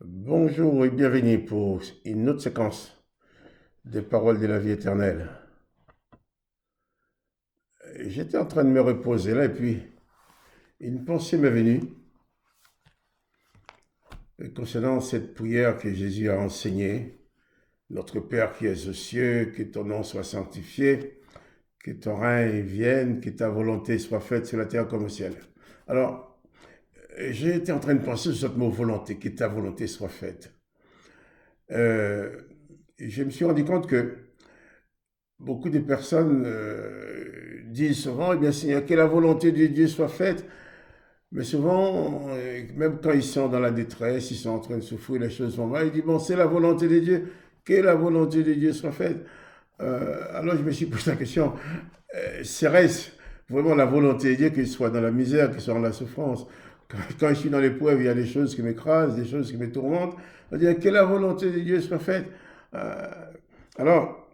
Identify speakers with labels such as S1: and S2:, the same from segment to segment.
S1: Bonjour et bienvenue pour une autre séquence des paroles de la vie éternelle. J'étais en train de me reposer là et puis une pensée m'est venue concernant cette prière que Jésus a enseignée. Notre Père qui es aux cieux, que ton nom soit sanctifié, que ton règne vienne, que ta volonté soit faite sur la terre comme au ciel. Alors, j'ai été en train de penser sur ce mot volonté, que ta volonté soit faite. Euh, je me suis rendu compte que beaucoup de personnes disent souvent, eh bien, Seigneur, que la volonté de Dieu soit faite. Mais souvent, même quand ils sont dans la détresse, ils sont en train de souffrir, les choses vont mal, ils disent, bon, c'est la volonté de Dieu, que la volonté de Dieu soit faite. Alors je me suis posé la question, serait-ce vraiment la volonté de Dieu qu'il soit dans la misère, qu'il soit dans la souffrance? Quand je suis dans l'épreuve, il y a des choses qui m'écrasent, des choses qui me tourmentent. On dit que la volonté de Dieu soit faite. Euh, alors,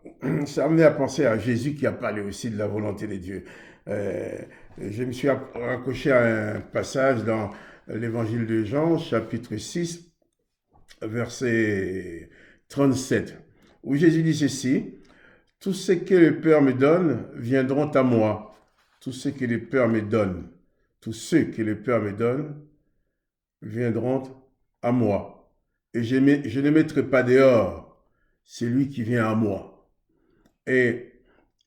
S1: ça m'a amené à penser à Jésus qui a parlé aussi de la volonté de Dieu. Euh, je me suis raccroché à un passage dans l'évangile de Jean, chapitre 6, verset 37, où Jésus dit ceci, tous ceux que le Père me donne viendront à moi. Tous ceux que le Père me donne, tous ceux que le Père me donne viendront à moi. Et je ne mettrai pas dehors celui qui vient à moi. Et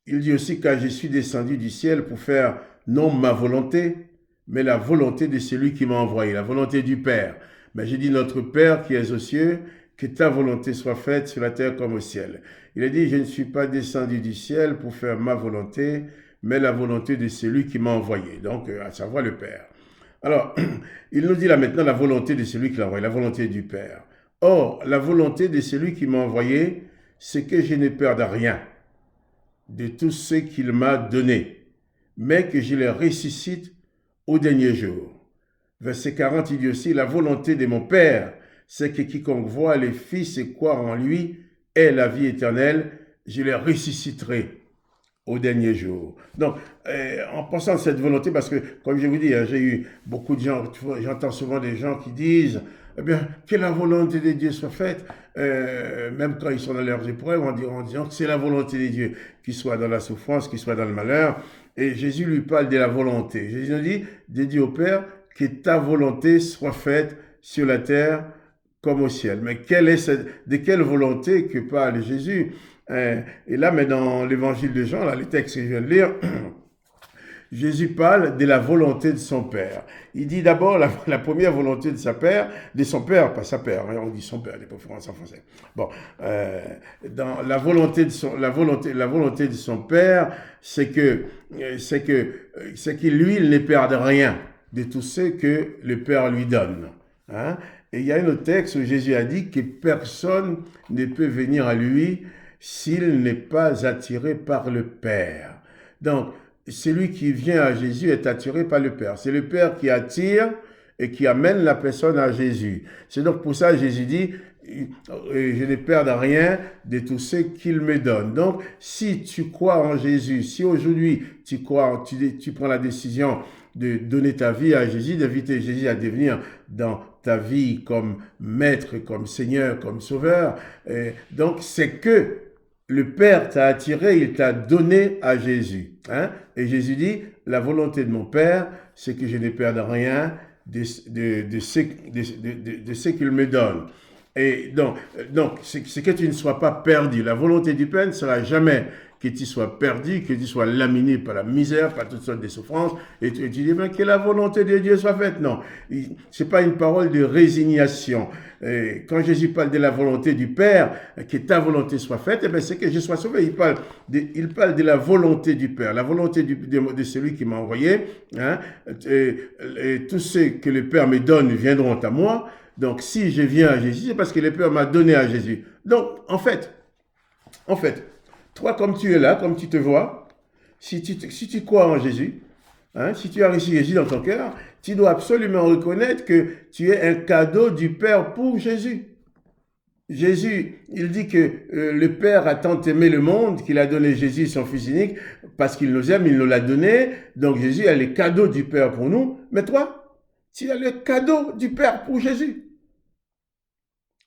S1: il dit aussi car je suis descendu du ciel pour faire non ma volonté, mais la volonté de celui qui m'a envoyé, la volonté du Père. Mais j'ai dit notre Père qui es aux cieux, que ta volonté soit faite sur la terre comme au ciel. Il a dit je ne suis pas descendu du ciel pour faire ma volonté, mais la volonté de celui qui m'a envoyé, donc à savoir le Père. Alors, il nous dit là maintenant la volonté de celui qui l'a envoyé, la volonté du Père. Or, la volonté de celui qui m'a envoyé, c'est que je ne perde rien de tout ce qu'il m'a donné, mais que je les ressuscite au dernier jour. Verset 40, il dit aussi, la volonté de mon Père, c'est que quiconque voit le Fils et croit en lui ait la vie éternelle, je les ressusciterai au dernier jour. Donc, en pensant à cette volonté, parce que, comme je vous dis, j'ai eu beaucoup de gens, j'entends souvent des gens qui disent, eh bien, que la volonté de Dieu soit faite, même quand ils sont dans leurs épreuves, en disant que c'est la volonté de Dieu, qu'il soit dans la souffrance, qu'il soit dans le malheur. Et Jésus lui parle de la volonté. Jésus nous dit, de dire au Père, que ta volonté soit faite sur la terre comme au ciel. Mais de quelle volonté que parle Jésus? Et là, mais dans l'évangile de Jean, là, les textes que je viens de lire, Jésus parle de la volonté de son Père. Il dit d'abord la première volonté de son Père, pas sa Père, hein, on dit son Père, les préférences en français. Bon, dans la volonté de son Père, c'est que lui, il ne perde rien de tout ce que le Père lui donne. Hein? Et il y a un autre texte où Jésus a dit que personne ne peut venir à lui s'il n'est pas attiré par le Père. Donc, celui qui vient à Jésus est attiré par le Père. C'est le Père qui attire et qui amène la personne à Jésus. C'est donc pour ça que Jésus dit, je ne perds rien de tout ce qu'il me donne. Donc, si tu crois en Jésus, si aujourd'hui tu prends la décision de donner ta vie à Jésus, d'inviter Jésus à devenir dans ta vie comme maître, comme Seigneur, comme Sauveur, donc c'est que le Père t'a attiré, il t'a donné à Jésus. Hein? Et Jésus dit, la volonté de mon Père, c'est que je ne perde rien de ce qu'il me donne. Et donc c'est que tu ne sois pas perdu. La volonté du Père ne sera jamais que tu sois perdu, que tu sois laminé par la misère, par toutes sortes de souffrances, et tu dis, ben, que la volonté de Dieu soit faite. Non, ce n'est pas une parole de résignation. Et quand Jésus parle de la volonté du Père, que ta volonté soit faite, eh ben, c'est que je sois sauvé. Il parle de la volonté du Père, la volonté de celui qui m'a envoyé. Hein, et tous ceux que le Père me donne viendront à moi. Donc, si je viens à Jésus, c'est parce que le Père m'a donné à Jésus. Donc, en fait, toi, comme tu es là, comme tu te vois, si tu crois en Jésus, hein, si tu as reçu Jésus dans ton cœur, tu dois absolument reconnaître que tu es un cadeau du Père pour Jésus. Jésus, il dit que le Père a tant aimé le monde qu'il a donné Jésus, son Fils unique, parce qu'il nous aime, il nous l'a donné. Donc Jésus a les cadeaux du Père pour nous. Mais toi, tu as le cadeau du Père pour Jésus.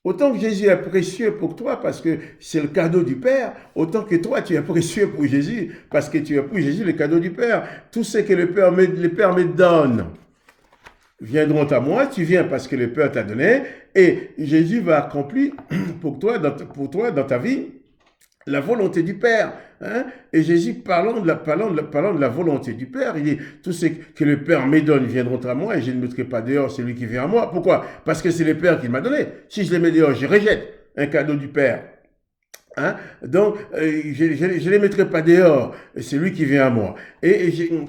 S1: Autant que Jésus est précieux pour toi parce que c'est le cadeau du Père, autant que toi tu es précieux pour Jésus parce que tu es pour Jésus le cadeau du Père. Tout ce que le Père me donne viendront à moi, tu viens parce que le Père t'a donné et Jésus va accomplir pour toi dans ta vie la volonté du Père. Hein? Et Jésus, parlant de la volonté du Père, il dit, tout ce que le Père me donne viendront à moi et je ne mettrai pas dehors celui qui vient à moi. Pourquoi? Parce que c'est le Père qui m'a donné. Si je les mets dehors, je rejette un cadeau du Père. Hein? Donc, je ne les mettrai pas dehors, c'est lui qui vient à moi.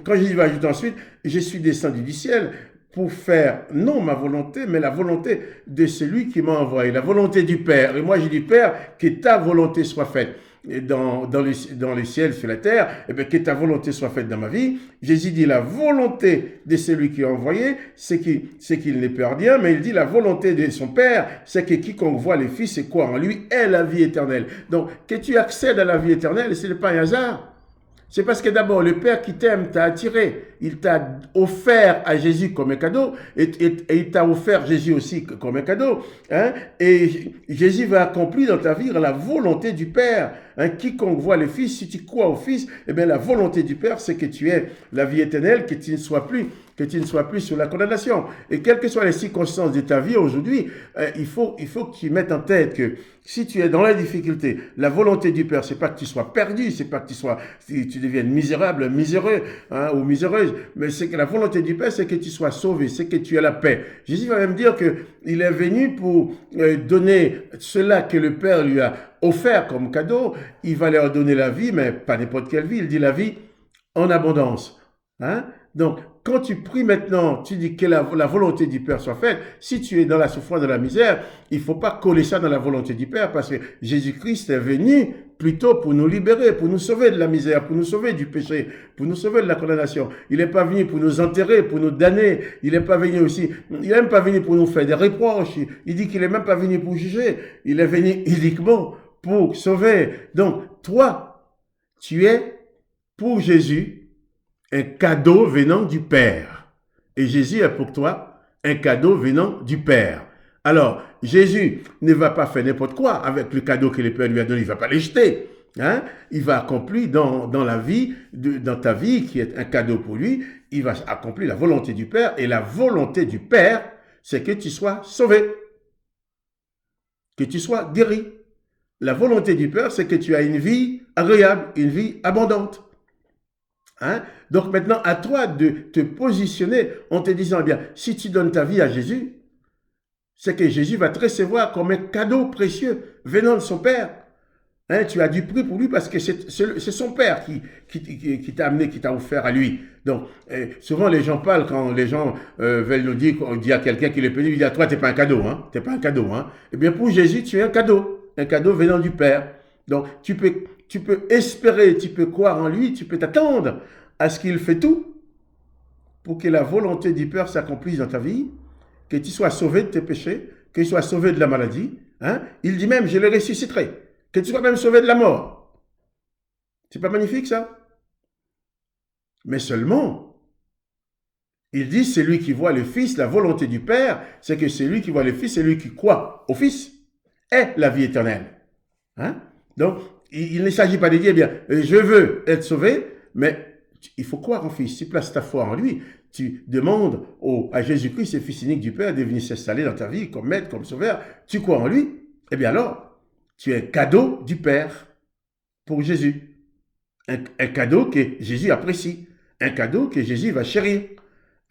S1: Quand Jésus va ajouter ensuite, je suis descendu du ciel pour faire, non ma volonté, mais la volonté de celui qui m'a envoyé, la volonté du Père. Et moi, j'ai dit, Père, que ta volonté soit faite dans les ciels, sur la terre, et bien que ta volonté soit faite dans ma vie. Jésus dit, la volonté de celui qui a envoyé, c'est qu'il n'est pas rien, mais il dit, la volonté de son Père, c'est que quiconque voit le Fils et croit en lui est la vie éternelle. Donc, que tu accèdes à la vie éternelle, ce n'est pas un hasard. C'est parce que d'abord, le Père qui t'aime t'a attiré. Il t'a offert à Jésus comme un cadeau et il t'a offert Jésus aussi comme un cadeau. Hein? Et Jésus va accomplir dans ta vie la volonté du Père. Hein? Quiconque voit le Fils, si tu crois au Fils, eh bien la volonté du Père, c'est que tu aies la vie éternelle, que tu ne sois plus sous la condamnation. Et quelles que soient les circonstances de ta vie aujourd'hui, il faut que tu mettes en tête que si tu es dans la difficulté, la volonté du Père, c'est pas que tu sois perdu, c'est pas que tu deviennes misérable, miséreux, hein, ou miséreuse, mais c'est que la volonté du Père, c'est que tu sois sauvé, c'est que tu aies la paix. Jésus va même dire que il est venu pour donner cela que le Père lui a offert comme cadeau. Il va leur donner la vie, mais pas n'importe quelle vie. Il dit la vie en abondance. Hein? Donc, quand tu pries maintenant, tu dis que la volonté du Père soit faite. Si tu es dans la souffrance, dans la misère, il ne faut pas coller ça dans la volonté du Père parce que Jésus-Christ est venu plutôt pour nous libérer, pour nous sauver de la misère, pour nous sauver du péché, pour nous sauver de la condamnation. Il n'est pas venu pour nous enterrer, pour nous damner. Il n'est pas venu aussi, il n'est même pas venu pour nous faire des reproches. Il dit qu'il n'est même pas venu pour juger. Il est venu uniquement pour sauver. Donc, toi, tu es pour Jésus un cadeau venant du Père. Et Jésus est pour toi un cadeau venant du Père. Alors, Jésus ne va pas faire n'importe quoi avec le cadeau que le Père lui a donné. Il ne va pas les jeter. Hein? Il va accomplir dans ta vie, qui est un cadeau pour lui, il va accomplir la volonté du Père. Et la volonté du Père, c'est que tu sois sauvé, que tu sois guéri. La volonté du Père, c'est que tu aies une vie agréable, une vie abondante. Hein? Donc maintenant, à toi de te positionner en te disant, bien, si tu donnes ta vie à Jésus, c'est que Jésus va te recevoir comme un cadeau précieux venant de son Père. Hein? Tu as du prix pour lui parce que c'est son Père qui t'a amené, qui t'a offert à lui. Donc, souvent les gens parlent quand les gens veulent nous dire, on dit à quelqu'un qui est pénible, il dit à toi, t'es pas un cadeau, hein? T'es pas un cadeau, hein? Eh bien, pour Jésus, tu es un cadeau venant du Père. Donc, tu peux espérer, tu peux croire en lui, tu peux t'attendre à ce qu'il fait tout pour que la volonté du Père s'accomplisse dans ta vie, que tu sois sauvé de tes péchés, que tu sois sauvé de la maladie. Hein? Il dit même, je le ressusciterai, que tu sois même sauvé de la mort. C'est pas magnifique ça? Mais seulement, il dit, c'est lui qui voit le Fils, la volonté du Père, c'est que c'est lui qui voit le Fils, c'est lui qui croit au Fils, est la vie éternelle. Hein? Donc, il ne s'agit pas de dire, bien, je veux être sauvé, mais il faut croire en Fils. Tu places ta foi en lui. Tu demandes à Jésus-Christ, le Fils unique du Père, de venir s'installer dans ta vie comme maître, comme sauveur. Tu crois en lui. Eh bien alors, tu es un cadeau du Père pour Jésus. Un cadeau que Jésus apprécie. Un cadeau que Jésus va chérir.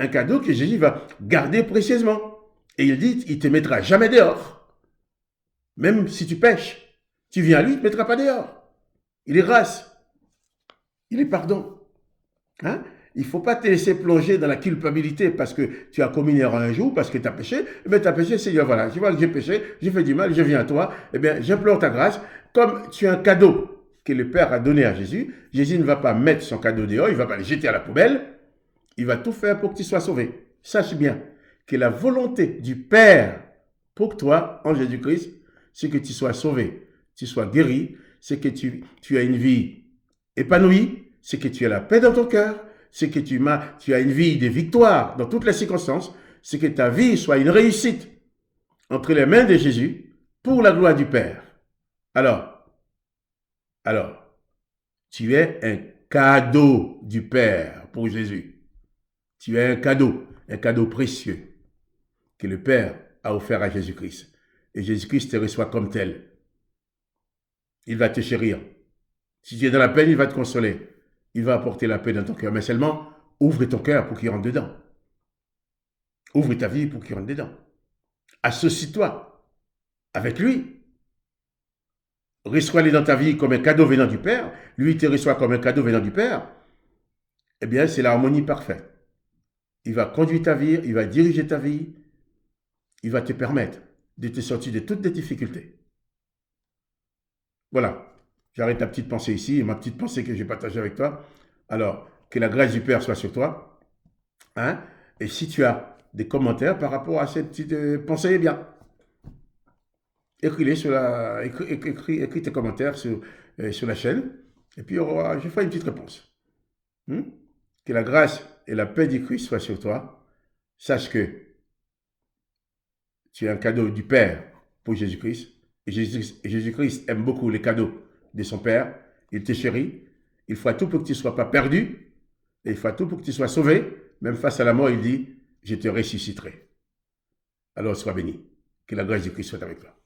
S1: Un cadeau que Jésus va garder précieusement. Et il dit, il ne te mettra jamais dehors. Même si tu pèches. Tu viens à lui, il ne te mettra pas dehors. Il est grâce. Il est pardon. Hein? Il ne faut pas te laisser plonger dans la culpabilité parce que tu as commis une erreur un jour, parce que tu as péché. Eh bien, tu as péché, Seigneur, voilà, tu vois que j'ai péché, j'ai fait du mal, je viens à toi. Eh bien, j'implore ta grâce. Comme tu as un cadeau que le Père a donné à Jésus, Jésus ne va pas mettre son cadeau dehors, il ne va pas le jeter à la poubelle. Il va tout faire pour que tu sois sauvé. Sache bien que la volonté du Père pour toi, en Jésus-Christ, c'est que tu sois sauvé, tu sois guéri, c'est que tu as une vie épanouie, c'est que tu as la paix dans ton cœur, c'est que tu as une vie de victoire dans toutes les circonstances, c'est que ta vie soit une réussite entre les mains de Jésus, pour la gloire du Père. Alors, tu es un cadeau du Père pour Jésus. Tu es un cadeau précieux que le Père a offert à Jésus-Christ. Et Jésus-Christ te reçoit comme tel. Il va te chérir. Si tu es dans la peine, il va te consoler. Il va apporter la paix dans ton cœur. Mais seulement, ouvre ton cœur pour qu'il rentre dedans. Ouvre ta vie pour qu'il rentre dedans. Associe-toi avec lui. Reçois-le dans ta vie comme un cadeau venant du Père. Lui, il te reçoit comme un cadeau venant du Père. Eh bien, c'est l'harmonie parfaite. Il va conduire ta vie, il va diriger ta vie. Il va te permettre de te sortir de toutes les difficultés. Voilà. J'arrête ta petite pensée ici, ma petite pensée que j'ai partagée avec toi. Alors, que la grâce du Père soit sur toi. Hein? Et si tu as des commentaires par rapport à cette petite pensée, eh bien, écris tes commentaires sur la chaîne. Et puis, je ferai une petite réponse. Que la grâce et la paix du Christ soient sur toi. Sache que tu es un cadeau du Père pour Jésus-Christ. Et Jésus-Christ aime beaucoup les cadeaux de son Père. Il te chérit. Il fera tout pour que tu ne sois pas perdu. Et il fera tout pour que tu sois sauvé. Même face à la mort, il dit, je te ressusciterai. Alors sois béni. Que la grâce du Christ soit avec toi.